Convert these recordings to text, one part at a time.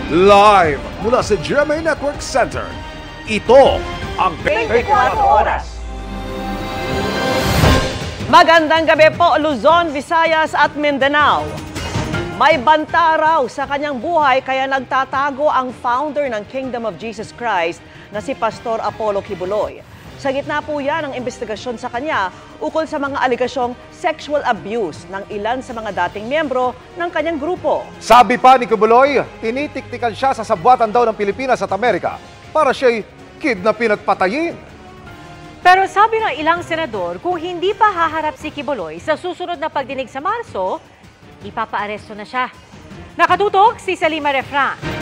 Live mula sa GMA Network Center, ito ang 24 Oras. Magandang gabi po, Luzon, Visayas at Mindanao. May banta raw sa kanyang buhay kaya nagtatago ang founder ng Kingdom of Jesus Christ na si Pastor Apollo Kibuloy. Sa gitna po yan ang investigasyon sa kanya ukol sa mga aligasyong sexual abuse ng ilan sa mga dating miyembro ng kanyang grupo. Sabi pa ni Kibuloy, tinitiktikan siya sa sabwatan daw ng Pilipinas at Amerika para siya'y kidnapin at patayin. Pero sabi ng ilang senador, kung hindi pa haharap si Kibuloy sa susunod na pagdinig sa Marso, ipapaaresto na siya. Nakatutok si Salima Refran.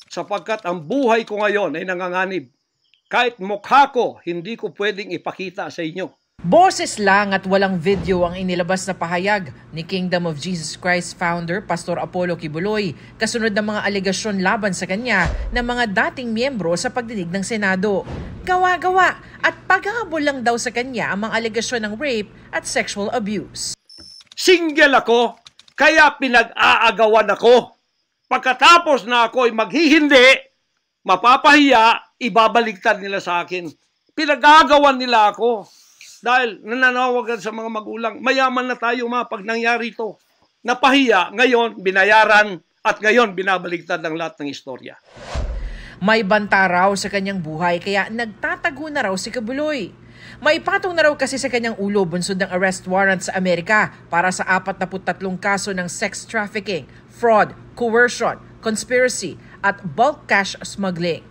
Sapagkat ang buhay ko ngayon ay nanganganib. Kahit mukha ko, hindi ko pwedeng ipakita sa inyo. Boses lang at walang video ang inilabas na pahayag ni Kingdom of Jesus Christ founder Pastor Apollo Kibuloy kasunod ng mga alegasyon laban sa kanya ng mga dating miyembro sa pagdinig ng Senado. Gawa-gawa at paghahabol lang daw sa kanya ang mga alegasyon ng rape at sexual abuse. Single ako, kaya pinag-aagawan ako. Pagkatapos na ako ay maghihindi, mapapahiya, ibabaliktad nila sa akin. Pinag-aagawan nila ako. Dahil nananawagan sa mga magulang, mayaman na tayo pag nangyari ito. Napahiya, ngayon binayaran at ngayon binabaligtad ang lahat ng istorya. May banta raw sa kanyang buhay kaya nagtatago na raw si Kibuloy. May patong na raw kasi sa kanyang ulo bunsod ng arrest warrant sa Amerika para sa 43 kaso ng sex trafficking, fraud, coercion, conspiracy at bulk cash smuggling.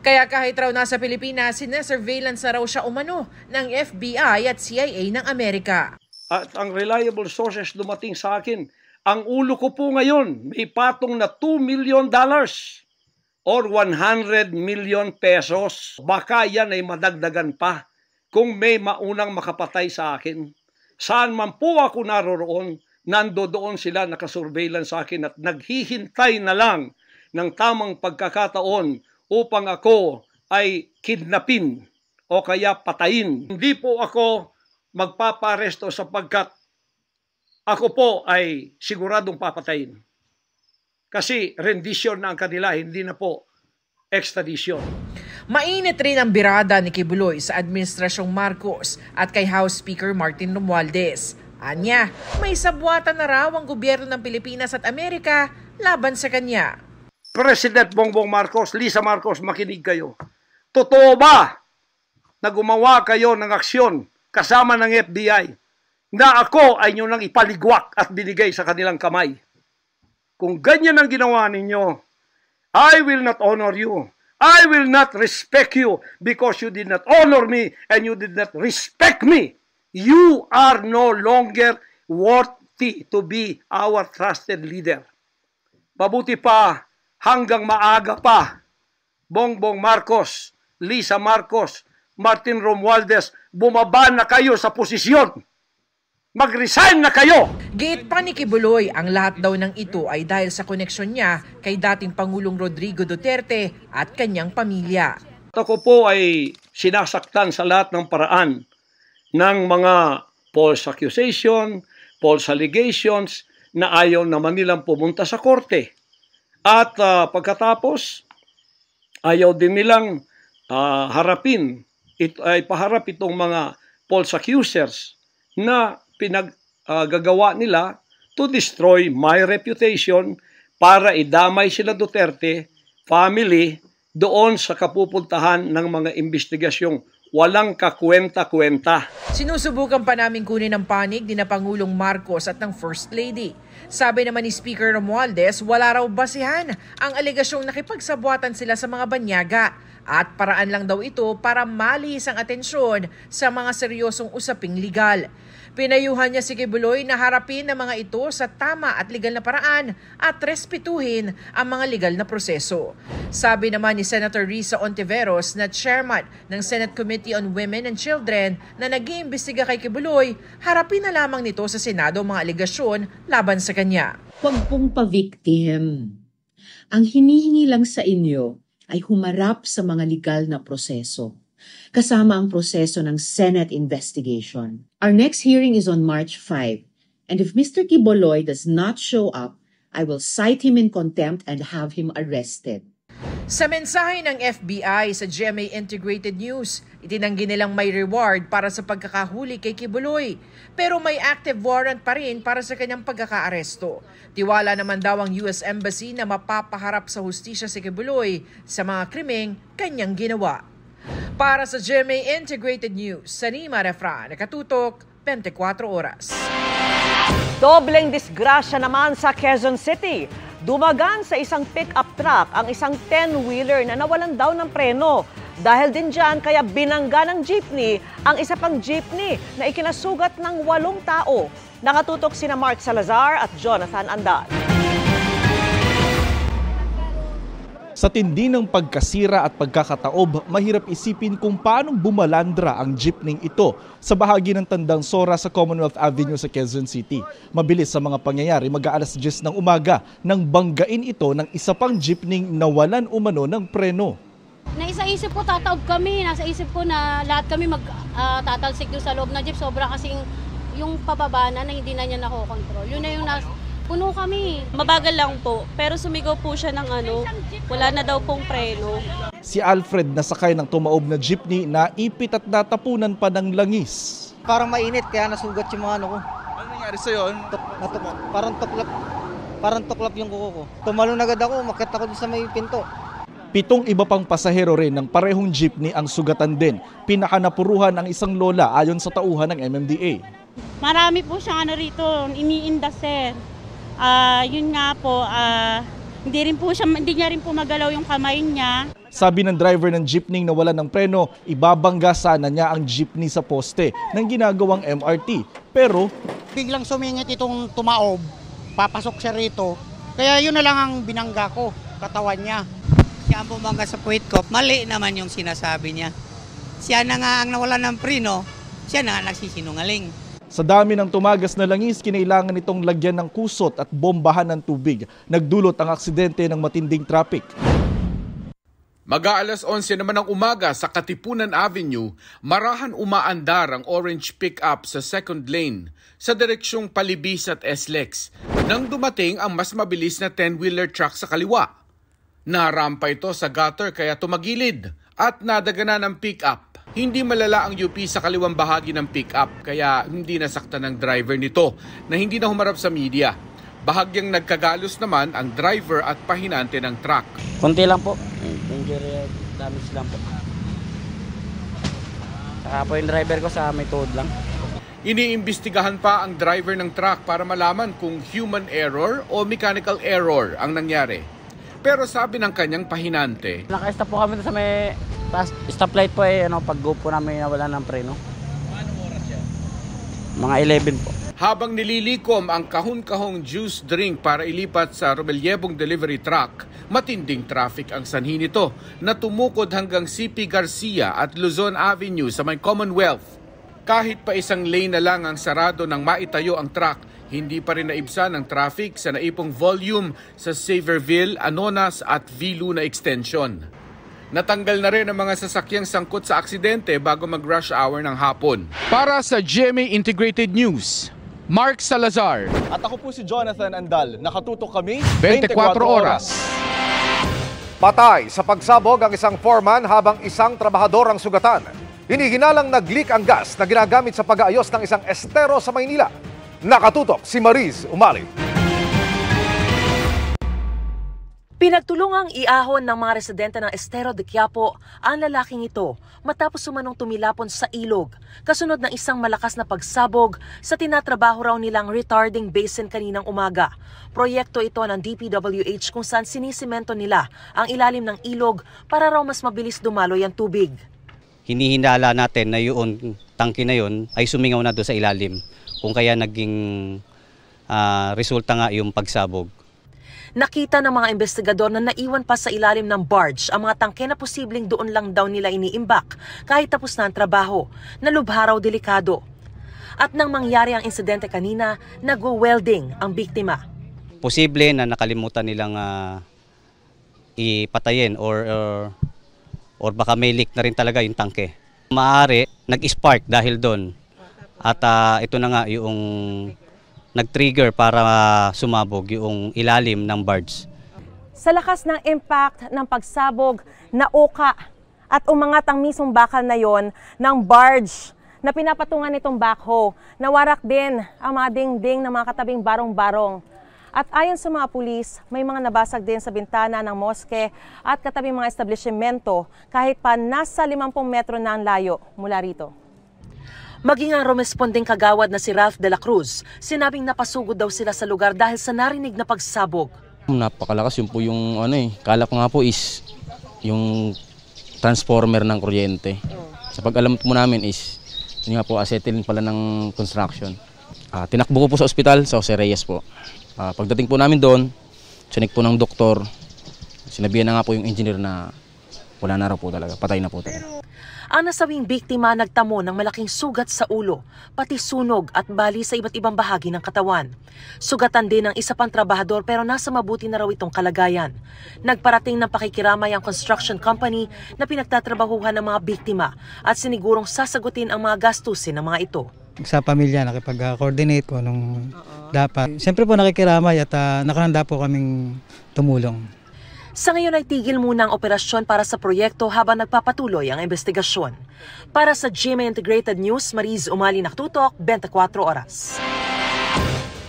Kaya kahit raw nasa Pilipinas, sinesurveillance na raw siya umano ng FBI at CIA ng Amerika. At ang reliable sources dumating sa akin, ang ulo ko po ngayon may patong na $2 million or 100 million pesos. Baka yan ay madagdagan pa kung may maunang makapatay sa akin. Saan man po ako naroroon, nandoon sila nakasurveillance sa akin at naghihintay na lang ng tamang pagkakataon upang ako ay kidnapin o kaya patayin. Hindi po ako magpaparesto sapagkat ako po ay siguradong papatayin. Kasi rendition na ang kanila, hindi na po extradition. Mainit rin ang birada ni Kibuloy sa Administrasyong Marcos at kay House Speaker Martin Romualdez. Anya, may sabwatan na raw ang gobyerno ng Pilipinas at Amerika laban sa kanya. President Bongbong Marcos, Lisa Marcos, makinig kayo. Totoo ba na gumawa kayo ng aksyon kasama ng FBI na ako ay nyo nang ipaligwak at binigay sa kanilang kamay? Kung ganyan ang ginawa ninyo, I will not honor you. I will not respect you because you did not honor me and you did not respect me. You are no longer worthy to be our trusted leader. Mabuti pa, hanggang maaga pa, Bongbong Marcos, Lisa Marcos, Martin Romualdez, bumaba na kayo sa posisyon. Mag-resign na kayo! Giit pa ni Kibuloy, ang lahat daw ng ito ay dahil sa koneksyon niya kay dating Pangulong Rodrigo Duterte at kanyang pamilya. Ako po ay sinasaktan sa lahat ng paraan ng mga false accusation, false allegations na ayaw naman nilang pumunta sa korte. At pagkatapos, ayaw din nilang ipaharap itong mga false accusers na pinaggagawa nila to destroy my reputation para idamay sila Duterte family doon sa kapupuntahan ng mga investigasyong walang kakwenta-kwenta. Sinusubukan pa namin kunin ang panig ni na Pangulong Marcos at ng First Lady. Sabi naman ni Speaker Romualdez, wala raw basihan ang alegasyong nakipagsabwatan sila sa mga banyaga at paraan lang daw ito para malis ang atensyon sa mga seryosong usaping legal. Pinayuhan niya si Kibuloy na harapin ang mga ito sa tama at legal na paraan at respetuhin ang mga legal na proseso. Sabi naman ni Senator Risa Ontiveros na chairman ng Senate Committee on Women and Children na nag-iimbestiga kay Kibuloy, harapin na lamang nito sa Senado ang mga alegasyon laban sa kanya. Huwag pong pa-victim. Ang hinihingi lang sa inyo ay humarap sa mga legal na proseso. kasama ang proseso ng Senate investigation. Our next hearing is on March 5, And if Mr. Quiboloy does not show up, I will cite him in contempt and have him arrested. Sa mensahe ng FBI sa GMA Integrated News, itinanggi nilang may reward para sa pagkakahuli kay Quiboloy. Pero may active warrant pa rin para sa kanyang pagkakaaresto. Tiwala naman daw ang US Embassy na mapapaharap sa hustisya si Quiboloy sa mga krimeng kanyang ginawa. Para sa GMA Integrated News, Salima Refran, nakatutok 24 oras. Dobleng disgrasya naman sa Quezon City. Dumagan sa isang pick-up truck ang isang 10-wheeler na nawalan daw ng preno. Dahil din dyan, kaya binangga ng jeepney ang isa pang jeepney na ikinasugat ng 8 tao. Nakatutok sina Mark Salazar at Jonathan Andal. Sa tindi ng pagkasira at pagkakataob, mahirap isipin kung paano bumalandra ang jeepney ito sa bahagi ng Tandang Sora sa Commonwealth Avenue sa Quezon City. Mabilis sa mga pangyayari, mag-aalas 10 ng umaga nang banggain ito ng isa pang jeepney na walan umano ng preno. Naisa-isip ko tataob kami, nasa isip ko na lahat kami magtatalsik doon sa loob ng jeep. Sobra kasing yung pababa na hindi na niya nakokontrol. Yun na yung puno kami. Mabagal lang po, pero sumigaw po siya ng wala na daw pong preno. Si Alfred na sakay ng tumaob na jeepney na ipit at natapunan pa ng langis. Parang mainit kaya nasugat yung mga ko. Ano nangyari sa'yo? Parang tuklap yung kuko ko. Tumalon agad ako, umakyat ako doon sa may pinto. 7 iba pang pasahero rin ng parehong jeepney ang sugatan din. Pinakanapuruhan ang isang lola ayon sa tauhan ng MMDA. Marami po siyang rito, iniinda sir. Yun nga po, hindi niya rin po magalaw yung kamay niya. Sabi ng driver ng jeepney na wala ng preno, ibabangga sana niya ang jeepney sa poste ng ginagawang MRT. Pero Biglang sumingit itong tumaob, papasok siya rito. Kaya yun na lang ang binangga ko, katawan niya. Siya ang bumangga sa puwit ko, mali naman yung sinasabi niya. Siya na nga ang nawala ng preno, siya na nga nagsisinungaling. Sa dami ng tumagas na langis, kinailangan itong lagyan ng kusot at bombahan ng tubig. Nagdulot ang aksidente ng matinding traffic. Mag-aalas 11 naman ng umaga sa Katipunan Avenue, marahan umaandar ang orange pick-up sa second lane sa direksyong Palibis at SLEX nang dumating ang mas mabilis na 10-wheeler truck sa kaliwa. Narampa ito sa gutter kaya tumagilid at nadagana ng pick-up. Hindi malala ang UP sa kaliwang bahagi ng pick-up kaya hindi nasaktan ng driver nito na hindi na humarap sa media. Bahagyang nagkagalos naman ang driver at pahinante ng truck. Kunti lang po. Injury damage lang po. Saka po yung driver ko sa may tuhod lang. Iniimbestigahan pa ang driver ng truck para malaman kung human error o mechanical error ang nangyari. Pero sabi ng kanyang pahinante, Naka-stop po kami sa may stoplight po pag-go po namin nawala ng preno. Anong oras yan? Mga 11 po. Habang nililikom ang kahon-kahong juice drink para ilipat sa Romelyebong delivery truck, matinding traffic ang sanhi nito na tumukod hanggang CP Garcia at Luzon Avenue sa may Commonwealth. Kahit pa isang lane na lang ang sarado ng maitayo ang truck, hindi pa rin naibsan ang traffic sa naipong volume sa Saverville, Anonas at V-Luna Extension. Natanggal na rin ang mga sasakyang sangkot sa aksidente bago mag-rush hour ng hapon. Para sa GMA Integrated News, Mark Salazar. At ako po si Jonathan Andal. Nakatutok kami 24 oras. Patay sa pagsabog ang isang foreman habang isang trabahador ang sugatan. Hinihinalang nag-leak ang gas na ginagamit sa pag-aayos ng isang estero sa Maynila. Nakatutok si Mariz Umali. Pinagtulungang iahon ng mga residente ng Estero de Quiapo ang lalaking ito matapos sumanong tumilapon sa ilog kasunod ng isang malakas na pagsabog sa tinatrabaho raw nilang retarding basin kaninang umaga. Proyekto ito ng DPWH kung saan sinisemento nila ang ilalim ng ilog para raw mas mabilis dumaloy ang tubig. Hinihinala natin na yung tangke na yun ay sumingaw na doon sa ilalim kung kaya naging resulta nga yung pagsabog. Nakita ng mga investigador na naiwan pa sa ilalim ng barge ang mga tangke na posibleng doon lang daw nila iniimbak kahit tapos na ang trabaho, na lubha raw delikado. At nang mangyari ang insidente kanina, nag-welding ang biktima. Posible na nakalimutan nilang ipatayin or baka may leak na rin talaga yung tangke. Maaari nag-spark dahil doon at ito na nga yung nag-trigger para sumabog yung ilalim ng barge. Sa lakas ng impact ng pagsabog, nauka at umangat ang mismong bakal na yon ng barge na pinapatungan nitong backhoe. Nawarak din ang mga dingding ng mga katabing barong-barong. At ayon sa mga pulis, may mga nabasag din sa bintana ng moske at katabing mga establishmento kahit pa nasa 50 metro na ang layo mula rito. Maging ang rumesponding kagawad na si Ralph de la Cruz, sinabing napasugod daw sila sa lugar dahil sa narinig na pagsabog. Napakalakas yun po yung kala ko nga po is yung transformer ng kuryente. Sa pag-alam po namin is yun nga po acetylene pala ng construction. Tinakbo ko po sa ospital, sa Jose Reyes po. Pagdating po namin doon, sinik po ng doktor, sinabihan na nga po yung engineer na wala na raw po talaga, patay na po talaga. Ang nasawing biktima nagtamo ng malaking sugat sa ulo, pati sunog at bali sa iba't ibang bahagi ng katawan. Sugatan din ng isa pang trabahador pero nasa mabuti na raw itong kalagayan. Nagparating ng pakikiramay ang construction company na pinagtatrabahuhan ng mga biktima at sinigurong sasagutin ang mga gastusin ng mga ito. Sa pamilya, nakipag-coordinate ko nung dapat. Siyempre po nakikiramay at nakahanda po kaming tumulong. Sa ngayon ay tigil muna ang operasyon para sa proyekto habang nagpapatuloy ang investigasyon. Para sa GMA Integrated News, Mariz Umali Naktutok, 24 Oras.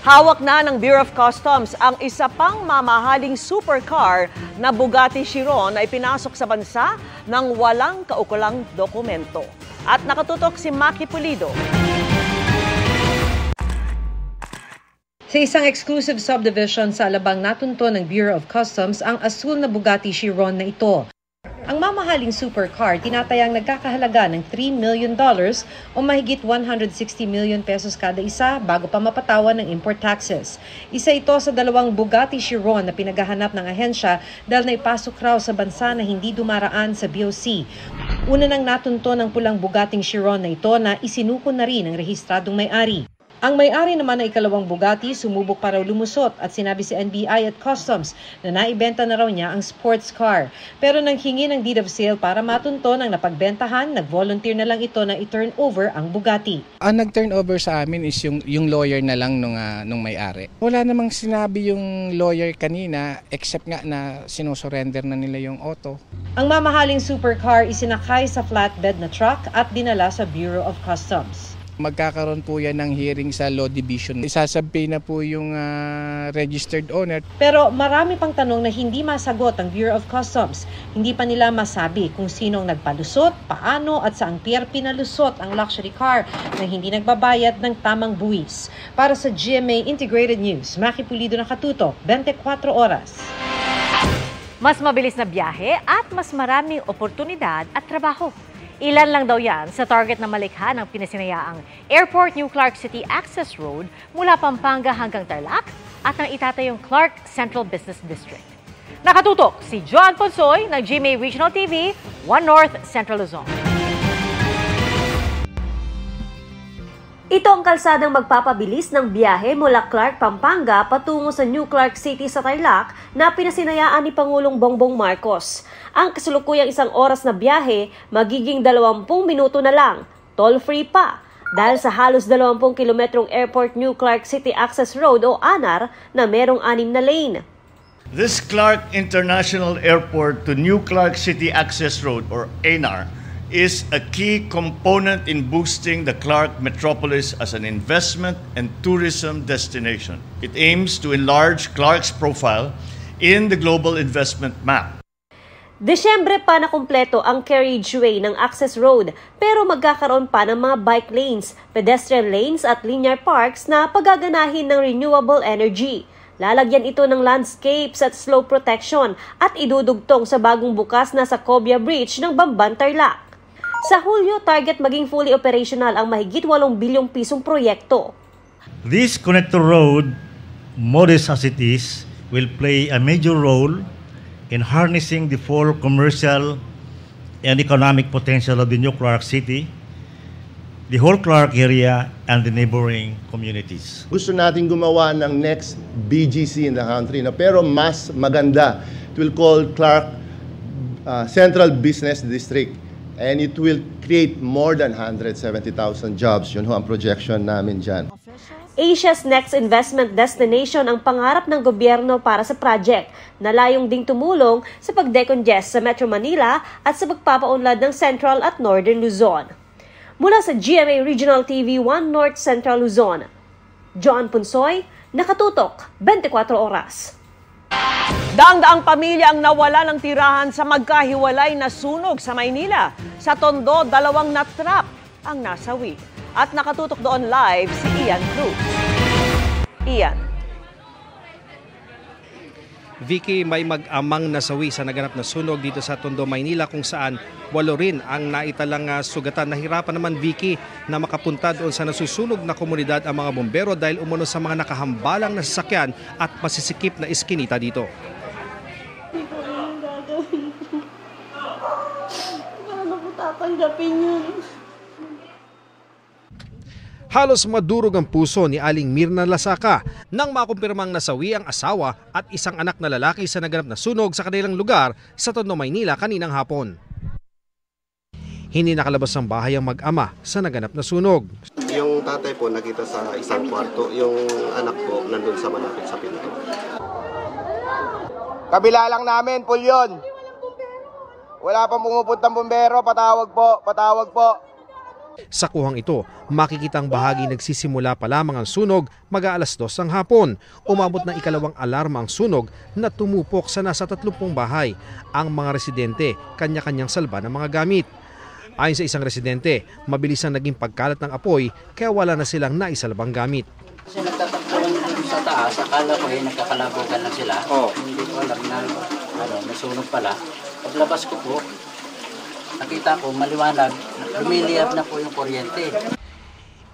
Hawak na ng Bureau of Customs ang isa pang mamahaling supercar na Bugatti Chiron na ipinasok sa bansa ng walang kaukulang dokumento. At nakatutok si Maki Pulido. Sa isang exclusive subdivision sa Alabang natunto ng Bureau of Customs ang asul na Bugatti Chiron na ito. Ang mamahaling supercar tinatayang nagkakahalaga ng $3 million o mahigit 160 million pesos kada isa bago pa mapatawan ng import taxes. Isa ito sa dalawang Bugatti Chiron na pinaghahanap ng ahensya dahil naipasok raw sa bansa na hindi dumaraan sa BOC. Una nang natunto ng pulang Bugatting Chiron na ito na isinuko na rin ng rehistradong may-ari. Ang may-ari naman ng ikalawang Bugatti sumubok para lumusot at sinabi si NBI at Customs na naibenta na raw niya ang sports car. Pero nang hingi ng deed of sale para matunto ng napagbentahan, nag-volunteer na lang ito na i-turn over ang Bugatti. Ang nag-turn over sa amin is yung lawyer na lang nung may-ari. Wala namang sinabi yung lawyer kanina except nga na sinusurrender na nila yung auto. Ang mamahaling supercar isinakay sa flatbed na truck at dinala sa Bureau of Customs. Magkakaroon po yan ng hearing sa Law Division. Isasampay na po yung registered owner. Pero marami pang tanong na hindi masagot ang Bureau of Customs. Hindi pa nila masabi kung sinong nagpalusot, paano at saang pier pinalusot ang luxury car na hindi nagbabayad ng tamang buwis. Para sa GMA Integrated News, Maki Pulido Nakatutok, 24 Oras. Mas mabilis na biyahe at mas maraming oportunidad at trabaho. Ilan lang daw yan sa target na malikha ng pinasinayaang Airport New Clark City Access Road mula Pampanga hanggang Tarlac at ang itatayong Clark Central Business District. Nakatutok si John Ponsoy ng GMA Regional TV, 1 North Central Luzon. Ito ang kalsadang magpapabilis ng biyahe mula Clark, Pampanga patungo sa New Clark City sa Tarlac na pinasinayaan ni Pangulong Bongbong Marcos. Ang kasalukuyang 1 oras na biyahe magiging 20 minuto na lang, toll-free pa, dahil sa halos 20 kilometrong Airport New Clark City Access Road o ANAR na merong 6 na lane. This Clark International Airport to New Clark City Access Road or ANAR is a key component in boosting the Clark metropolis as an investment and tourism destination. It aims to enlarge Clark's profile in the global investment map. Desyembre pa nakumpleto ang carriageway ng access road pero magkakaroon pa ng mga bike lanes, pedestrian lanes at linear parks na pagaganahin ng renewable energy. Lalagyan ito ng landscapes at slope protection at idudugtong sa bagong bukas na Sacobia Bridge ng Bamban, Tarlac. Sa Hulyo, target maging fully operational ang mahigit 8 bilyong pisong proyekto. This connector road, modest as it is, will play a major role in harnessing the full commercial and economic potential of the New Clark City, the whole Clark area, and the neighboring communities. Gusto natin gumawa ng next BGC in the country, pero mas maganda. It will call Clark Central Business District. And it will create more than 170,000 jobs. Yun ho ang projection namin dyan. Asia's next investment destination ang pangarap ng gobyerno para sa project na layong ding tumulong sa pag-decongest sa Metro Manila at sa pagpapaunlad ng Central at Northern Luzon. Mula sa GMA Regional TV 1 North Central Luzon, John Punsoy, Nakatutok, 24 Oras. Daang-daang pamilya ang nawala ng tirahan sa magkahiwalay na sunog sa Maynila. Sa Tondo, 2 na truck ang nasawi. At nakatutok doon live si Ian Cruz. Ian. Vicky, may mag-amang nasawi sa naganap na sunog dito sa Tondo, Maynila kung saan 8 rin ang naitalang sugatan. Nahirapan naman, Vicky, na makapunta doon sa nasusunog na komunidad ang mga bombero dahil umano sa mga nakahambalang na sasakyan at masisikip na iskinita dito. Hindi ko rin yung gagawin ko. Paano ko tatanggapin yun? Halos madurog ang puso ni Aling Mirna Lasaka nang makumpirmang nasawi ang asawa at isang anak na lalaki sa naganap na sunog sa kanilang lugar sa Tondo, Maynila kaninang hapon. Hindi nakalabas ng bahay ang mag-ama sa naganap na sunog. Yung tatay po nakita sa isang kwarto, yung anak po nandun sa malapit sa pinto. Kabila lang namin, full yun. Wala pang pumupuntang bumbero, patawag po. Sa kuhang ito, makikita ang bahagi nagsisimula pa lamang ang sunog mag-aalas 2 ng hapon. Umabot ng ikalawang alarma ang sunog na tumupok sa nasa 30 bahay. Ang mga residente, kanya-kanyang salba ng mga gamit. Ayon sa isang residente, mabilis ang naging pagkalat ng apoy kaya wala na silang naisalbang gamit. Kasi nagtatakbo lang sa taas, akala ko nagkakalabugan lang sila. Hindi ko alam na nasunog pala. Paglabas ko po, nakita ko maliwanag, lumiliyab na po yung kuryente.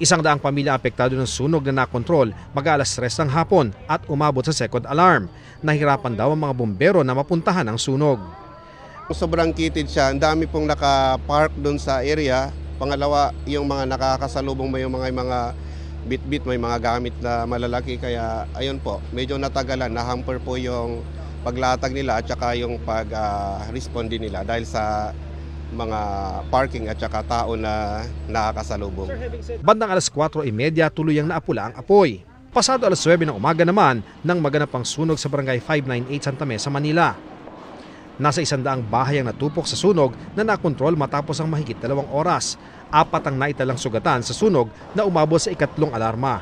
100 pamilya apektado ng sunog na nakontrol mag-aalas 3 ng hapon at umabot sa second alarm. Nahirapan daw ang mga bombero na mapuntahan ang sunog. Sobrang kitid siya, ang dami pong nakapark doon sa area. Pangalawa, yung mga nakakasalubong may mga bit-bit, may mga gamit na malalaki. Kaya ayun po, medyo natagalan, nahamper po yung paglatag nila at saka yung pag-respond din nila dahil sa mga parking at saka tao na nakakasalubong. Bandang alas 4:30 tuluyang naapula ang apoy. Pasado alas 9 ng umaga naman nang maganap ang sunog sa barangay 598 Santa Mesa, Manila. Nasa 100 bahay ang natupok sa sunog na nakontrol matapos ang mahigit 2 oras. 4 ang naitalang sugatan sa sunog na umabot sa ikatlong alarma.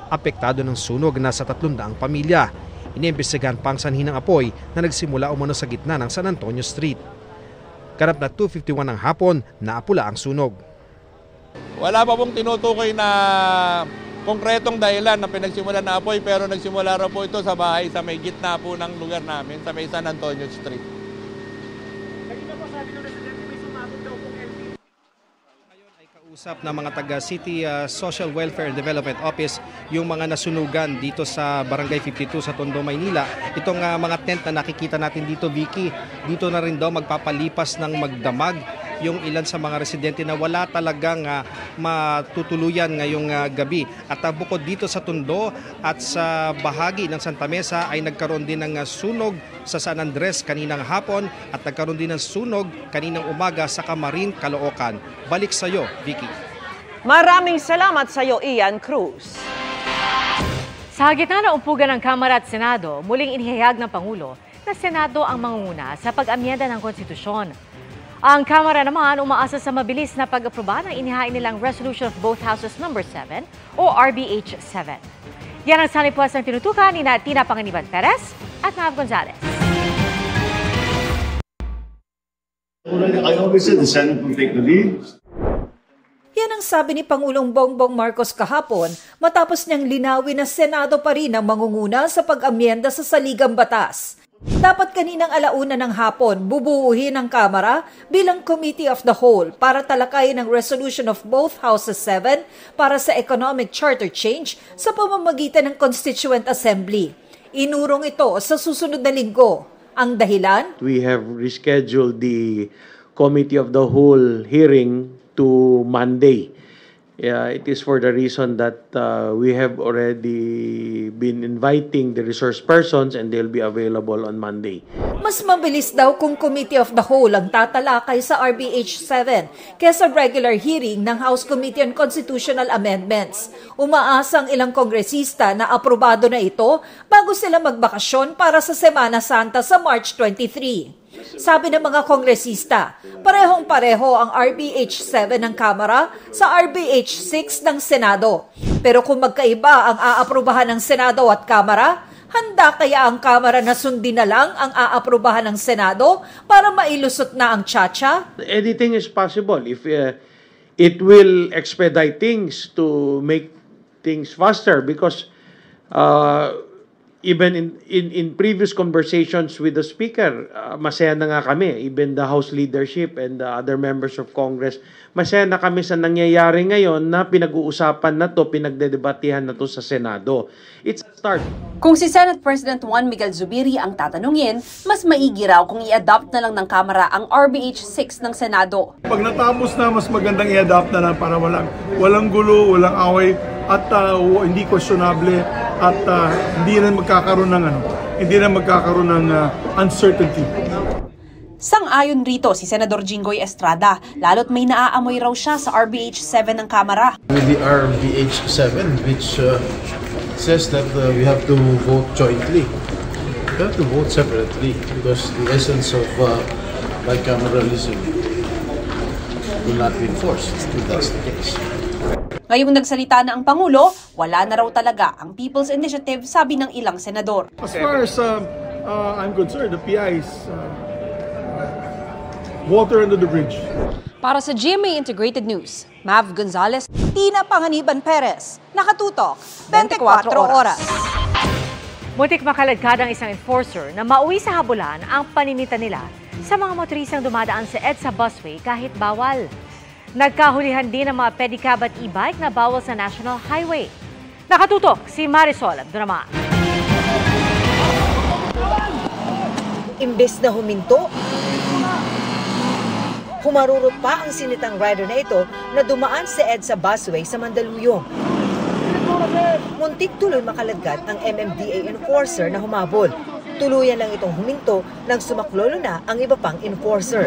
Apektado ng sunog nasa 300 pamilya. Iniimbestigahan pa ang sanhi ng apoy na nagsimula umano sa gitna ng San Antonio Street. Ganap na 2:51 ng hapon, naapula ang sunog. Wala pa pong tinutukoy na konkretong dahilan na pinagsimula na apoy, pero nagsimula raw po ito sa bahay sa may gitna po ng lugar namin, sa may San Antonio Street. Usap ng mga taga-City Social Welfare and Development Office yung mga nasunugan dito sa Barangay 52 sa Tondo, Maynila. Itong mga tent na nakikita natin dito, Vicky, dito na rin daw magpapalipas ng magdamag yung ilan sa mga residente na wala talagang matutuluyan ngayong gabi. At bukod dito sa Tondo at sa bahagi ng Santa Mesa ay nagkaroon din ng sunog sa San Andres kaninang hapon at nagkaroon din ng sunog kaninang umaga sa Camarin, Caloocan. Balik sa iyo, Vicky. Maraming salamat sa iyo, Ian Cruz. Sa gitna ng umpugan ng Kamara at Senado, muling inihayag ng Pangulo na Senado ang mangunguna sa pag-amyenda ng konstitusyon. Ang Kamara naman umaasa sa mabilis na pag-aproba ng inihain nilang Resolution of Both Houses No. 7 o RBH 7. Yan ang salipuas ng tinutukan ni Tina Panganiban Perez at Nav Gonzalez. I always said the Senate will take the lead. Yan ang sabi ni Pangulong Bongbong Marcos kahapon matapos niyang linawin na Senado pa rin ang mangunguna sa pag-amyenda sa saligang batas. Dapat kaninang 1:00 ng hapon bubuuhin ng Kamara bilang Committee of the Whole para talakayin ang Resolution of Both Houses 7 para sa Economic Charter Change sa pamamagitan ng Constituent Assembly. Inurong ito sa susunod na linggo. Ang dahilan? We have rescheduled the Committee of the Whole hearing to Monday. It is for the reason that we have already been inviting the resource persons and they'll be available on Monday. Mas mabilis daw kung Committee of the Whole ang tatalakay sa RBH 7 kesa regular hearing ng House Committee on Constitutional Amendments. Umaasang ilang kongresista na aprobado na ito bago sila magbakasyon para sa Semana Santa sa March 23. Sabi ng mga kongresista, parehong-pareho ang RBH 7 ng Kamara sa RBH 6 ng Senado. Pero kung magkaiba ang aaprubahan ng Senado at Kamara, handa kaya ang Kamara na sundin na lang ang aaprubahan ng Senado para mailusot na ang tsa-tsa? Anything is possible if it will expedite things to make things faster because even in previous conversations with the Speaker, masaya na nga kami, even the House leadership and the other members of Congress, masaya na kami sa nangyayari ngayon na pinag-uusapan na to, pinagdedebatehan na to sa Senado. It's a start. Kung si Senate President Juan Miguel Zubiri ang tatanungin, mas maigi raw kung i-adopt na lang ng Kamara ang RBH 6 ng Senado. Pag natapos na, mas magandang i-adopt na lang para walang gulo, walang away, at hindi questionable at hindi na magkakaroon ng uncertainty. Sang-ayon rito si Senador Jinggoy Estrada, lalo't may naaamoy raw siya sa RBH 7 ng Kamara. With the RBH 7 which says that we have to vote jointly. We have to vote separately because the essence of bicameralism will not be enforced if that's the case. Ngayong nagsalita na ang Pangulo, wala na raw talaga ang People's Initiative, sabi ng ilang senador. As far as I'm concerned, the PI is water under the bridge. Para sa GMA Integrated News, Mav Gonzalez, Tina Panganiban Perez, nakatutok 24 oras. Muntik makaladkad ang isang enforcer na mauwi sa habulan ang paninita nila sa mga motorisang dumadaan sa EDSA busway kahit bawal. Nagkahulihan din ang mga pedicab at e-bike na bawal sa National Highway. Nakatutok si Marisol Abduraman. Imbes na huminto, humarurot pa ang sinitang rider na ito na dumaan sa EDSA busway sa Mandaluyong. Muntik tuloy makaladkad ang MMDA enforcer na humabol. Tuluyan lang itong huminto nang sumaklolo na ang iba pang enforcer.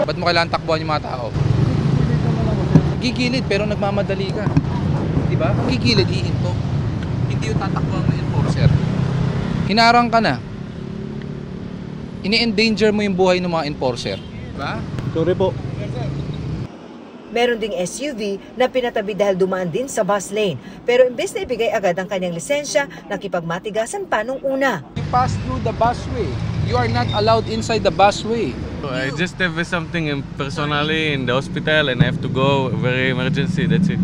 Ba't mo kailangan takbuhan yung mga tao? Gigilid pero nagmamadali ka. Diba? Gigilid, hihinto. Hindi yung tatakbuhan ng enforcer. Hinarang ka na. Ini-endanger mo yung buhay ng mga enforcer. Diba? Sorry po. Meron ding SUV na pinatabi dahil dumaan din sa bus lane. Pero imbes na ibigay agad ang kanyang lisensya, nakipagmatigasan pa nung una. You pass through the busway. You are not allowed inside the busway. I just have something personally in the hospital and I have to go, very emergency, that's it.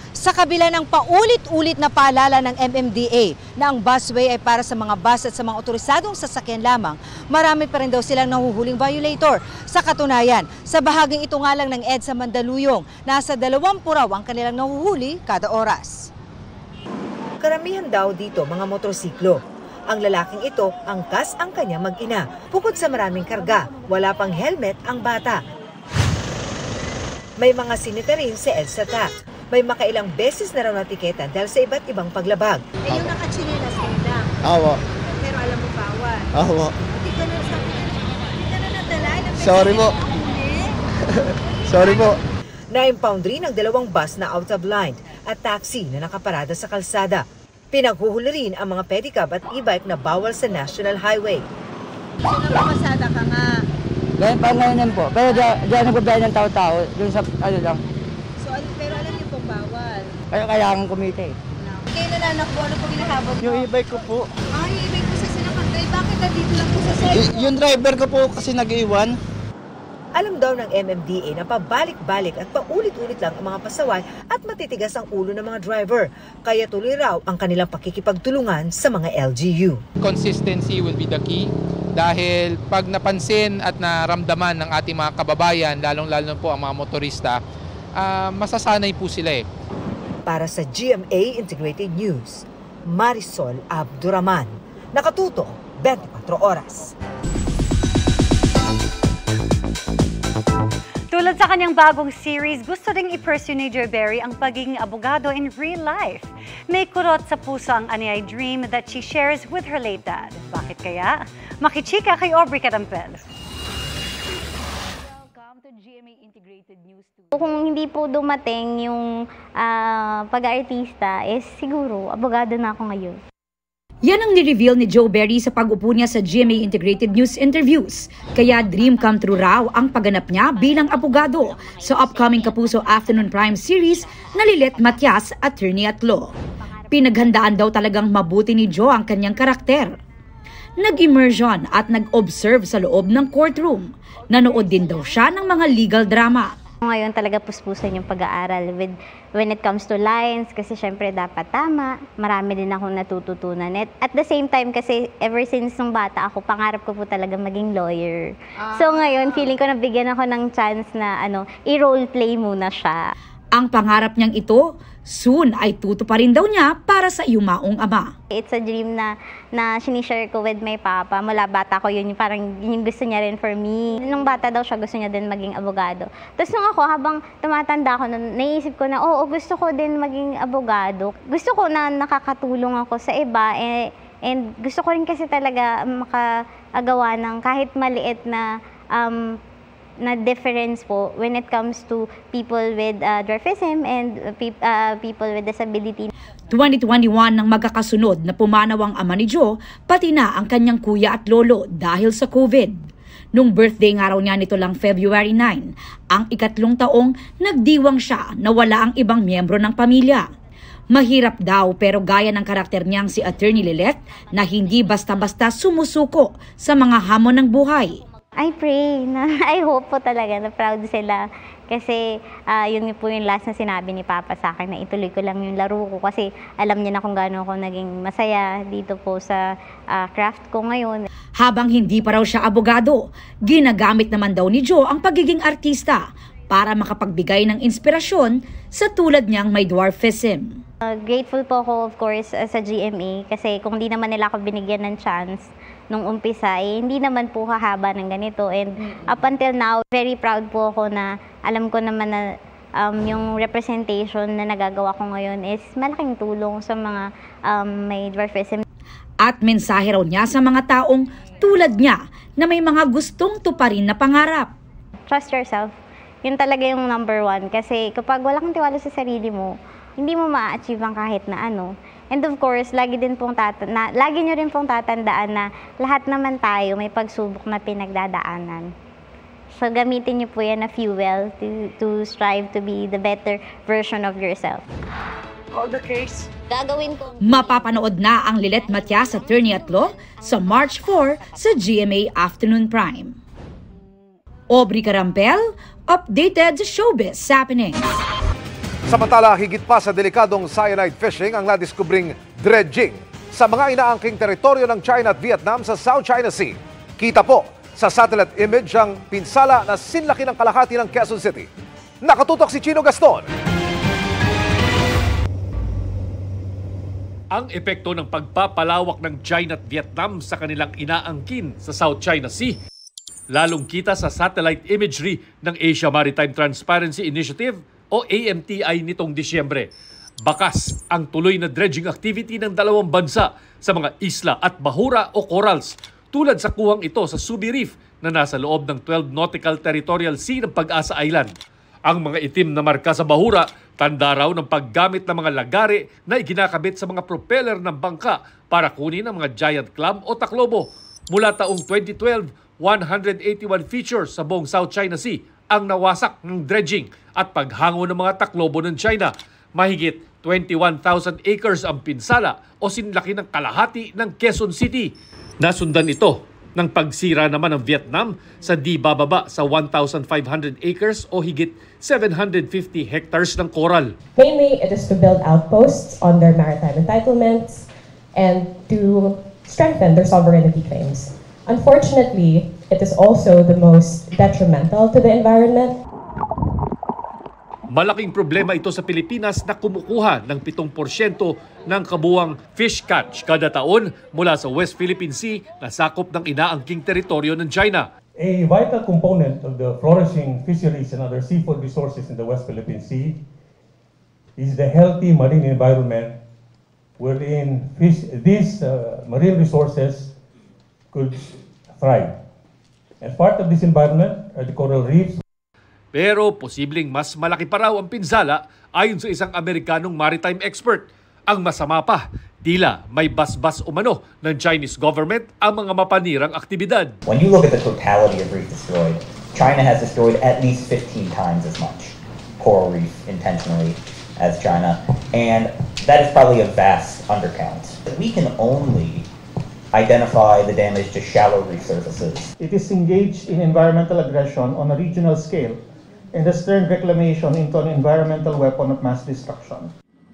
Sa kabila ng paulit-ulit na paalala ng MMDA na ang busway ay para sa mga bus at sa mga otorisadong sasakyan lamang, marami pa rin daw silang nahuhuling violator. Sa katunayan, sa bahaging ito nga lang ng EDSA Mandaluyong, nasa 20 raw ang kanilang nahuhuli kada oras. Karamihan daw dito mga motorsiklo. Ang lalaking ito, angkas ang kanya mag-ina. Bukod sa maraming karga, wala pang helmet ang bata. May mga sinita rin sa EDSA TAC. May makailang beses na raw natiketan dahil sa iba't ibang paglabag. Eh yung nakachinelas kayo lang. Awa. Pero alam mo bawal. Awa. Hindi ka na nadala. Sorry mo. Sorry po. Na-impound rin ang 2 bus na out of line at taxi na nakaparada sa kalsada. Pinaghuhuli rin ang mga pedicab at e-bike na bawal sa National Highway. So napamasada ka nga. Ngayon po. Pero diyan nagbabayad ng tao-tao. Doon sa ano lang. Pero alam niyo pong bawal. Kailangan kumite. Kayo nananakbo, ano pong hinahabol mo? Yung e-bike ko po. Yung e-bike po sa sinakagay, bakit nandito lang po sa cellphone? Yung driver ko po kasi nag-iwan. Alam daw ng MMDA na pabalik-balik at paulit-ulit lang ang mga pasaway at matitigas ang ulo ng mga driver. Kaya tuloy raw ang kanilang pakikipagtulungan sa mga LGU. Consistency will be the key dahil pag napansin at naramdaman ng ating mga kababayan, lalong-lalo po ang mga motorista, masasanay po sila eh. Para sa GMA Integrated News, Marisol Abduraman. Nakatuto, 24 oras. Tulad sa kanyang bagong series, gusto ring i-pursue ni Joe Berry ang pagiging abogado in real life. May kurot sa puso ang Anay dream that she shares with her late dad. Bakit kaya? Makichika kay Aubrey Carampel. Kung hindi po dumating yung pag-artista, siguro abogado na ako ngayon. Yan ang ni-reveal ni Joe Berry sa pag-upo niya sa GMA Integrated News interviews. Kaya dream come true raw ang pagganap niya bilang abogado sa upcoming Kapuso Afternoon Prime series na Lilet Matias, Attorney at Law. Pinaghandaan daw talagang mabuti ni Joe ang kanyang karakter. Nag-immersion at nag-observe sa loob ng courtroom. Nanood din daw siya ng mga legal drama. Ngayon talaga puspusan yung pag-aaral when it comes to lines kasi syempre dapat tama. Marami din akong natututunan. At the same time kasi ever since nung bata ako, pangarap ko po talaga maging lawyer. So ngayon feeling ko nabigyan ako ng chance na i-role play muna siya. Ang pangarap niyang ito, soon ay tutuparin daw niya para sa yumaong ama. It's a dream na sinishare ko with my papa. Mula bata ko yun, parang yung gusto niya rin for me. Nung bata daw siya, gusto niya din maging abogado. Tapos nung ako, habang tumatanda ako, naisip ko na, gusto ko din maging abogado. Gusto ko na nakakatulong ako sa iba. And gusto ko rin kasi talaga makagawa ng kahit maliit na difference po when it comes to people with dwarfism and people with disability. 2021 nang magkakasunod na pumanaw ang ama ni Joe, pati na ang kanyang kuya at lolo dahil sa COVID. Nung birthday nga raw niya nito lang February 9, ang ikatlong taong nagdiwang siya na wala ang ibang miyembro ng pamilya. Mahirap daw pero gaya ng karakter niyang si Attorney Lilet na hindi basta-basta sumusuko sa mga hamon ng buhay. I pray I hope po talaga na proud sila kasi yun po yung last na sinabi ni Papa sa akin na ituloy ko lang yung laro ko kasi alam niya na kung gaano ako naging masaya dito po sa craft ko ngayon. Habang hindi pa raw siya abogado, ginagamit naman daw ni Joe ang pagiging artista para makapagbigay ng inspirasyon sa tulad niyang may dwarfism. Grateful po ako of course sa GMA kasi kung di naman nila ako binigyan ng chance nung umpisa, hindi naman po hahaba ng ganito. And up until now, very proud po ako na alam ko naman na yung representation na nagagawa ko ngayon is malaking tulong sa mga may dwarfism. At mensahe raw niya sa mga taong tulad niya na may mga gustong tuparin na pangarap. Trust yourself. Yun talaga yung number one. Kasi kapag wala kang tiwala sa sarili mo, hindi mo ma-achieve ang kahit na ano. And of course, lagi nyo rin pong tatandaan na lahat naman tayo may pagsubok na pinagdadaanan. So gamitin nyo po yan na fuel to strive to be the better version of yourself. Call the case. Gagawin ko. Mapapanood na ang Lilet Matias, Attorney at Law sa March 4 sa GMA Afternoon Prime. Aubrey Carampel, updated sa Showbiz Happening. Samantala, higit pa sa delikadong cyanide fishing ang nadiskubring dredging sa mga inaangking teritoryo ng China at Vietnam sa South China Sea. Kita po sa satellite image ang pinsala na sinlaki ng kalahati ng Quezon City. Nakatutok si Chino Gaston. Ang epekto ng pagpapalawak ng China at Vietnam sa kanilang inaangkin sa South China Sea, lalong kita sa satellite imagery ng Asia Maritime Transparency Initiative o AMTI nitong Disyembre. Bakas ang tuloy na dredging activity ng dalawang bansa sa mga isla at bahura o corals tulad sa kuwang ito sa Subi Reef na nasa loob ng 12 Nautical Territorial Sea ng Pag-asa Island. Ang mga itim na marka sa bahura, tanda raw ng paggamit ng mga lagare na iginakabit sa mga propeller ng bangka para kunin ang mga giant clam o taklobo. Mula taong 2012, 181 features sa buong South China Sea ang nawasak ng dredging at paghango ng mga taklobo ng China. Mahigit 21,000 acres ang pinsala o sinlaki ng kalahati ng Quezon City. Nasundan ito ng pagsira naman ng Vietnam sa di bababa sa 1,500 acres o higit 750 hectares ng coral. Mainly, it is to build outposts on their maritime entitlements and to strengthen their sovereignty claims. Unfortunately, it is also the most detrimental to the environment. Malaking problema ito sa Pilipinas na kumukuha ng 7% ng kabuuang fish catch kada taon mula sa West Philippine Sea na sakop ng inaangking teritoryo ng China. A vital component of the flourishing fisheries and other seafood resources in the West Philippine Sea is the healthy marine environment wherein these marine resources could thrive. And part of this environment are the coral reefs. Pero posibleng mas malaki pa raw ang pinsala ayon sa isang Amerikanong maritime expert. Ang masama pa, tila may basbas umano ng Chinese government ang mga mapanirang aktibidad. When you look at the totality of reef destroyed, China has destroyed at least 15 times as much coral reef intentionally as China, and that is probably a vast undercount. We can only identify the damage to shallow reef surfaces. It is engaged in environmental aggression on a regional scale and has turned reclamation into an environmental weapon of mass destruction.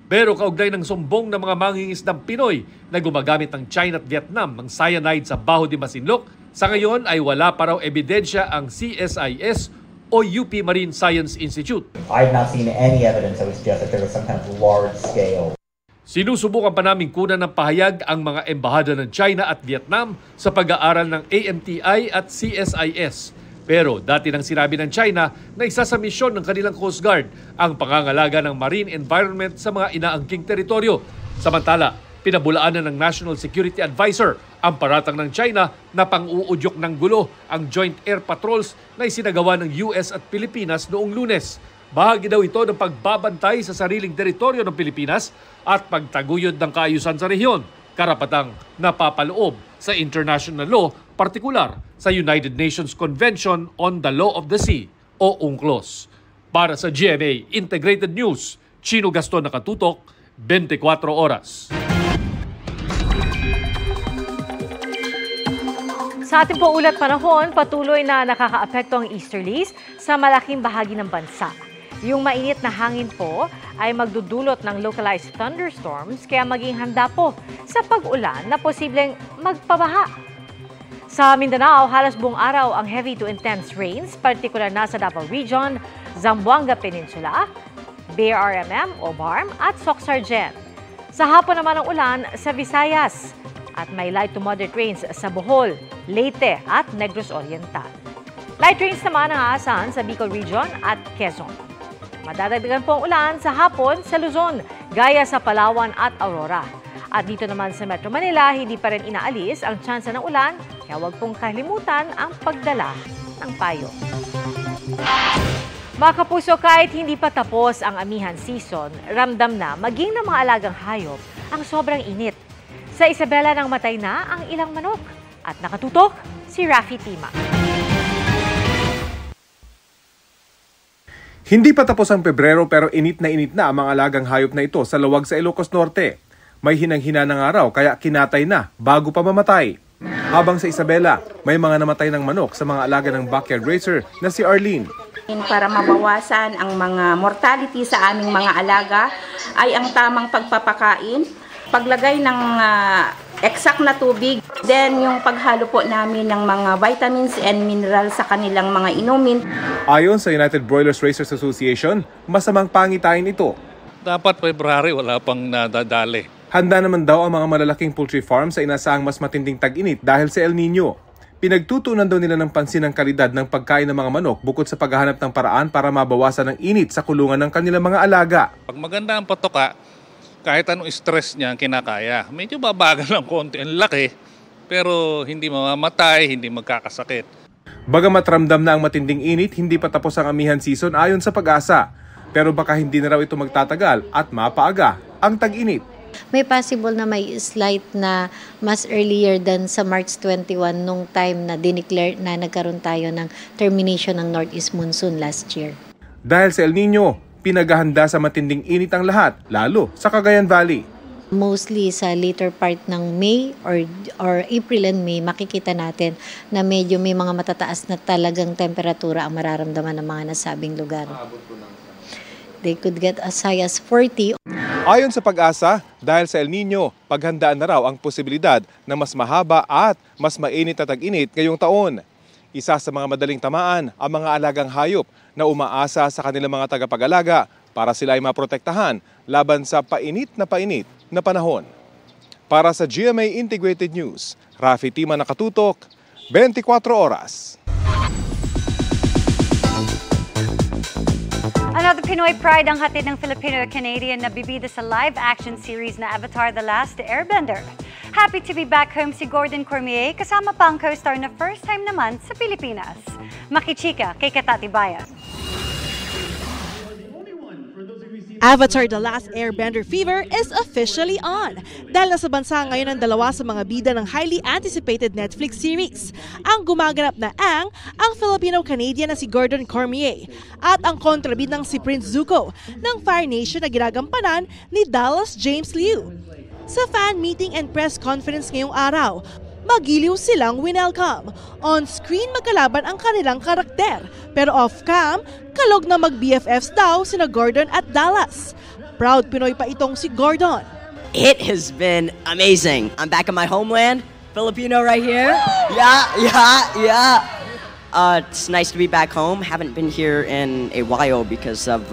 Pero kaugnay ng sumbong ng mga mangingisdang Pinoy na gumagamit ng China at Vietnam ng cyanide sa Baho de Masinloc, sa ngayon ay wala pa raw ebidensya ang CSIS o UP Marine Science Institute. I've not seen any evidence that would suggest that there was some kind of large scale. Sinusubukan pa naming kunan ng pahayag ang mga embahada ng China at Vietnam sa pag-aaral ng AMTI at CSIS. Pero dati nang sinabi ng China na isa sa misyon ng kanilang Coast Guard ang pangangalaga ng marine environment sa mga inaangking teritoryo. Samantala, pinabulaanan ng National Security Advisor ang paratang ng China na pang-uudyok ng gulo ang Joint Air Patrols na isinagawa ng US at Pilipinas noong Lunes. Bahagi daw ito ng pagbabantay sa sariling teritoryo ng Pilipinas at pagtaguyod ng kaayusan sa rehiyon, karapatang napapaloob sa international law, partikular sa United Nations Convention on the Law of the Sea o UNCLOS. Para sa GMA Integrated News, Chino Gaston nakatutok, 24 oras. Sa ating po ulat panahon, patuloy na nakakaapekto ang easterlies sa malaking bahagi ng bansa. Yung mainit na hangin po ay magdudulot ng localized thunderstorms kaya maging handa po sa pag-ulan na posibleng magpabaha. Sa Mindanao, halos buong araw ang heavy to intense rains, partikular na sa Davao Region, Zamboanga Peninsula, BRMM o BARM at Soc-Sargen. Sa hapon naman ang ulan sa Visayas at may light to moderate rains sa Bohol, Leyte at Negros Oriental. Light rains naman ang aasahan sa Bicol Region at Quezon. Madadagdagan po ang ulan sa hapon sa Luzon, gaya sa Palawan at Aurora. At dito naman sa Metro Manila, hindi pa rin inaalis ang tsansa ng ulan, kaya huwag pong kalimutan ang pagdala ng payo. Mga kapuso, kahit hindi pa tapos ang amihan season, ramdam na maging ng mga alagang hayop ang sobrang init. Sa Isabela nang matay na ang ilang manok. At nakatutok si Rafi Tima. Hindi pa tapos ang Pebrero pero init na ang mga alagang hayop na ito sa luwag sa Ilocos Norte. May hinang-hina ng araw kaya kinatay na bago pa mamatay. Habang sa Isabela, may mga namatay ng manok sa mga alaga ng backyard racer na si Arlene. Para mabawasan ang mga mortality sa aming mga alaga ay ang tamang pagpapakain, paglagay ng exact na tubig, then yung paghalo po namin ng mga vitamins and minerals sa kanilang mga inumin. Ayon sa United Broilers Racers Association, masamang pangitain ito. Dapat February wala pang nadadali. Handa naman daw ang mga malalaking poultry farm sa inaasahang mas matinding tag-init dahil sa El Nino. Pinagtutuunan daw nila ng pansin ang kalidad ng pagkain ng mga manok bukod sa paghahanap ng paraan para mabawasan ang init sa kulungan ng kanilang mga alaga. Pag maganda ang patoka, kahit anong stress niya kinakaya. Medyo babagal ng konti, ang laki, pero hindi mamamatay, hindi magkakasakit. Bagamat ramdam na ang matinding init, hindi pa tapos ang amihan season ayon sa Pag-asa. Pero baka hindi na raw ito magtatagal at mapaaga ang tag-init. May possible na may slight na mas earlier than sa March 21 nung time na dineclare na nagkaroon tayo ng termination ng Northeast Monsoon last year. Dahil sa El Nino, pinaghahanda sa matinding init ang lahat, lalo sa Cagayan Valley. Mostly sa later part ng May or April and May, makikita natin na medyo may mga matataas na talagang temperatura ang mararamdaman ng mga nasabing lugar. They could get as high as 40. Ayon sa Pag-asa, dahil sa El Nino, paghandaan na raw ang posibilidad na mas mahaba at mas mainit na tag-init ngayong taon. Isa sa mga madaling tamaan ang mga alagang hayop na umaasa sa kanilang mga tagapag-alaga para sila ay maprotektahan laban sa painit na panahon. Para sa GMA Integrated News, Rafi Tima nakatutok, 24 oras. Another Pinoy pride ang hatid ng Filipino-Canadian na bibida sa live-action series na Avatar: The Last Airbender. Happy to be back home si Gordon Cormier, kasama pa ang co-star na first time naman sa Pilipinas. Makichika kay Katatibayan. Avatar: The Last Airbender fever is officially on dahil nasa bansa ngayon ang dalawa sa mga bida ng highly anticipated Netflix series. Ang gumaganap na ang Filipino-Canadian na si Gordon Cormier at ang kontrabid ng si Prince Zuko ng Fire Nation na ginagampanan ni Dallas James Liu. Sa fan meeting and press conference ngayong araw, magiliw silang winelcome. On-screen magkalaban ang kanilang karakter, pero off-cam, kalog na mag-BFFs daw sina Gordon at Dallas. Proud Pinoy pa itong si Gordon. It has been amazing. I'm back in my homeland, Filipino right here. Yeah. It's nice to be back home. Haven't been here in a while because of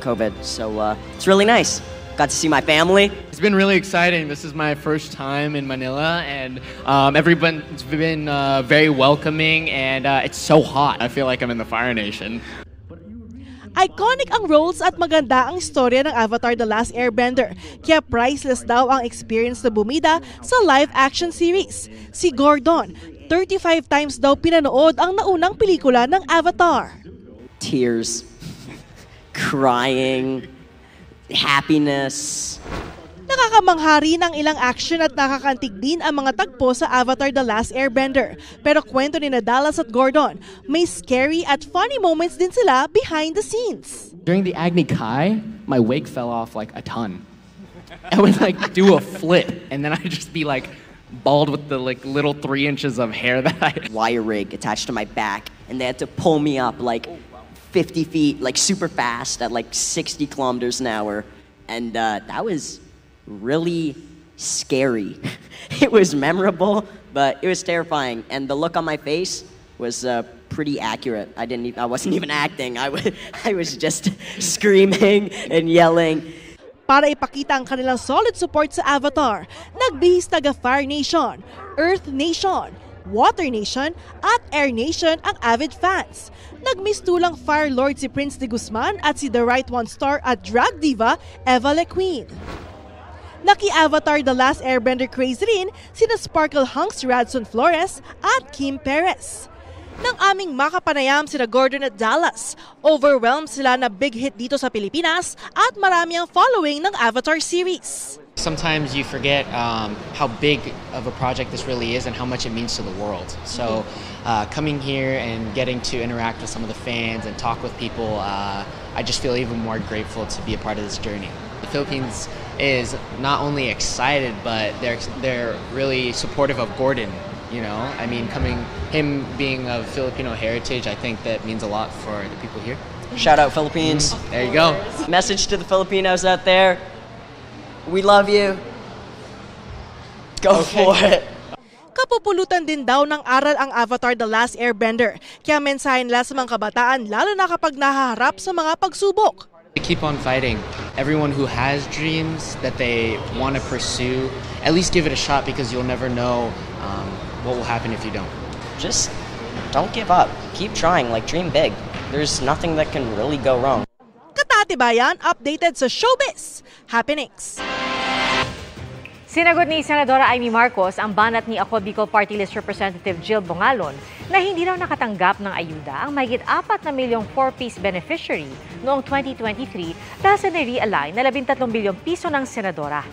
COVID, so it's really nice. Got to see my family. It's been really exciting. This is my first time in Manila, and everyone's been very welcoming, and it's so hot. I feel like I'm in the Fire Nation. Iconic ang roles at maganda ang istorya ng Avatar: The Last Airbender. Kaya priceless daw ang experience na bumida sa live-action series. Si Gordon, 35 times daw pinanood ang naunang pelikula ng Avatar. Tears, crying, happiness. Nakakamangha rin ang ilang action at nakakantig din ang mga tagpo sa Avatar: The Last Airbender. Pero kwento ni Dallas at Gordon, may scary at funny moments din sila behind the scenes. During the Agni Kai, my wig fell off like a ton. I would like do a flip, and then I'd just be like bald with the like little 3 inches of hair that I wire rig attached to my back, and they had to pull me up like 50 feet, like super fast at like 60 kilometers an hour. And that was really scary. It was memorable, but it was terrifying. And the look on my face was pretty accurate. I wasn't even acting. I was just screaming and yelling. Para ipakita ang kanilang solid support sa Avatar, nagbihis taga Fire Nation, Earth Nation, Water Nation at Air Nation ang avid fans. Nagmistulang Fire Lord si Prince de Guzman at si The Right One star at drag diva Eva Le Queen. Naki-Avatar: The Last Airbender craze rin sina Sparkle Hunks Radson Flores at Kim Perez. Nang aming makapanayam sina Gordon at Dallas, overwhelmed sila na big hit dito sa Pilipinas at marami ang following ng Avatar series. Sometimes you forget how big of a project this really is and how much it means to the world. So coming here and getting to interact with some of the fans and talk with people, I just feel even more grateful to be a part of this journey. The Philippines is not only excited, but they're really supportive of Gordon. You know, I mean, him being of Filipino heritage, I think that means a lot for the people here. Shout out Philippines. There you go. Message to the Filipinos out there. We love you. Go for it. Kapupulutan din daw ng aral ang Avatar: The Last Airbender. Kaya mensahe nila sa mga kabataan lalo na kapag nahaharap sa mga pagsubok. Keep on fighting. Everyone who has dreams that they want to pursue, at least give it a shot because you'll never know what will happen if you don't. Just don't give up. Keep trying, like dream big. There's nothing that can really go wrong. Katatibayan, updated sa showbiz happenings. Sinagot ni Senadora Amy Marcos ang banat ni Ako Bicol Party List Representative Jill Bongalon na hindi raw nakatanggap ng ayuda ang mahigit 4 na milyong 4-piece beneficiary noong 2023 dahil sa na-realign na 13 bilyong piso ng senadora.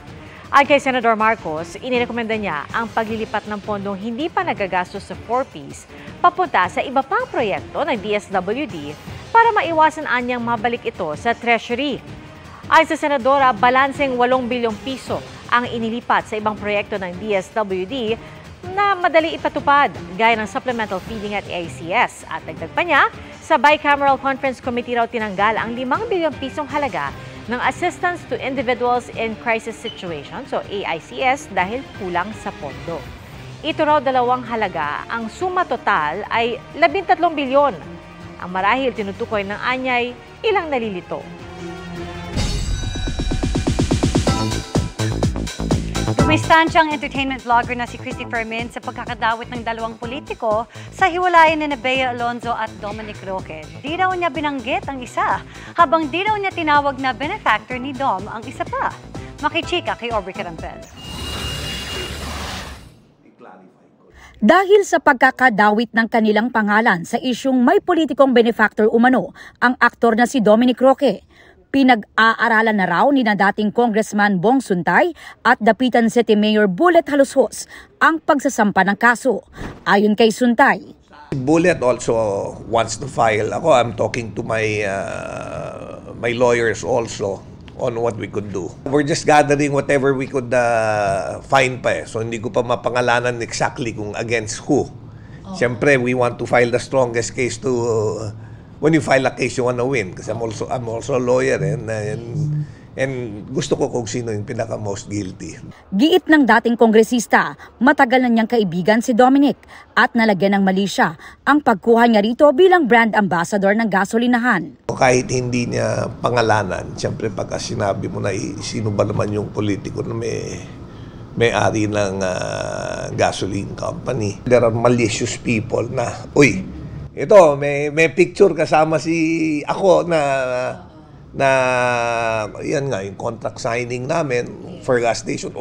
At kay Senador Marcos, inirekomenda niya ang paglilipat ng pondong hindi pa nagagastos sa 4-piece papunta sa iba pang proyekto ng DSWD para maiwasan anyang mabalik ito sa Treasury. Ayon sa Senadora, balanseng 8 bilyong piso ang inilipat sa ibang proyekto ng DSWD na madali ipatupad gaya ng supplemental feeding at AICS. At dagdag pa niya, sa Bicameral Conference Committee raw tinanggal ang 5 bilyong pisong halaga ng Assistance to Individuals in Crisis Situations o AICS dahil kulang sa pondo. Ito raw 2 halaga, ang suma total ay 13 bilyon. Ang marahil tinutukoy ng anyay ilang nalilito. Dumistansya ang entertainment vlogger na si Christopher Min sa pagkakadawit ng dalawang politiko sa hiwalayan ni Bea Alonzo at Dominic Roque. Di raw niya binanggit ang isa, habang di raw niya tinawag na benefactor ni Dom ang isa pa. Makichika kay Aubrey Carampel. Dahil sa pagkakadawit ng kanilang pangalan sa isyung may politikong benefactor umano ang aktor na si Dominic Roque, pinag-aaralan na raw ni na dating Congressman Bong Suntay at Dapitan City Mayor Bullet Halushos ang pagsasampa ng kaso. Ayon kay Suntay, Bullet also wants to file. Ako, I'm talking to my my lawyers also on what we could do. We're just gathering whatever we could find pa eh. So hindi ko pa mapangalanan exactly kung against who. Siyempre, we want to file the strongest case to when you file a case, you want to win. Kasi I'm also a lawyer and gusto ko kung sino yung pinaka-most guilty. Giit ng dating kongresista, matagal na niyang kaibigan si Dominic at nalagyan ng mali siya ang pagkuha niya rito bilang brand ambassador ng gasolinahan. Kahit hindi niya pangalanan, siyempre pagka sinabi mo na sino ba naman yung politiko na may-ari ng gasoline company. There are malicious people na, uy, ito, may picture kasama ako na yan nga, yung contract signing namin for gas station.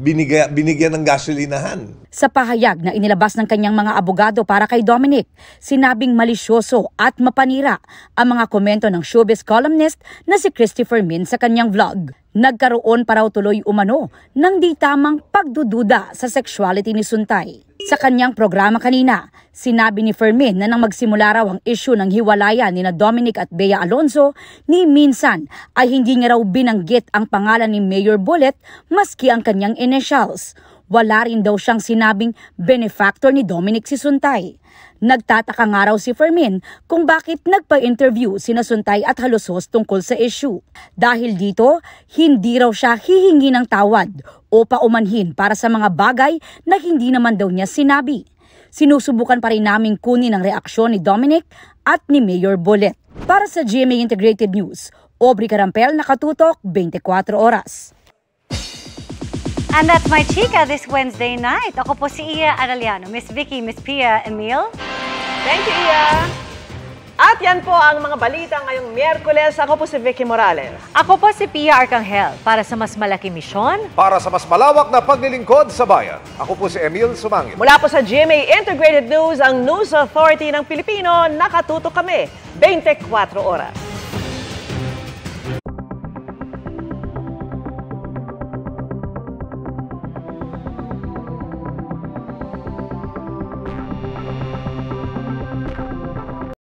Binigyan ng gasolinahan. Sa pahayag na inilabas ng kanyang mga abogado para kay Dominic, sinabing malisyoso at mapanira ang mga komento ng showbiz columnist na si Christopher Min sa kanyang vlog. Nagkaroon pa raw tuloy umano ng di tamang pagdududa sa sexuality ni Suntay. Sa kanyang programa kanina, sinabi ni Fermin na nang magsimula raw ang issue ng hiwalayan ni na Dominic at Bea Alonzo, ni minsan ay hindi niya raw binanggit ang pangalan ni Mayor Bullet maski ang kanyang initials. Wala rin daw siyang sinabing benefactor ni Dominic si Suntay. Nagtataka nga raw si Fermin kung bakit nagpa-interview sina Suntay at Halushos tungkol sa issue. Dahil dito, hindi raw siya hihingi ng tawad o paumanhin para sa mga bagay na hindi naman daw niya sinabi. Sinusubukan pa rin naming kunin ang reaksyon ni Dominic at ni Mayor Bullet. Para sa GMA Integrated News, Aubrey Carampel, nakatutok 24 oras. And that's my chika this Wednesday night. Ako po si Iya Araliano, Miss Vicky, Miss Pia Emil. Thank you, Iya. At yan po ang mga balita ngayong Miyerkules. Ako po si Vicky Morales. Ako po si Pia Arcangel para sa mas malaking misyon. Para sa mas malawak na paglilingkod sa bayan. Ako po si Emil Sumangil. Mula po sa GMA Integrated News, ang News Authority ng Pilipino, nakatutok kami 24 oras.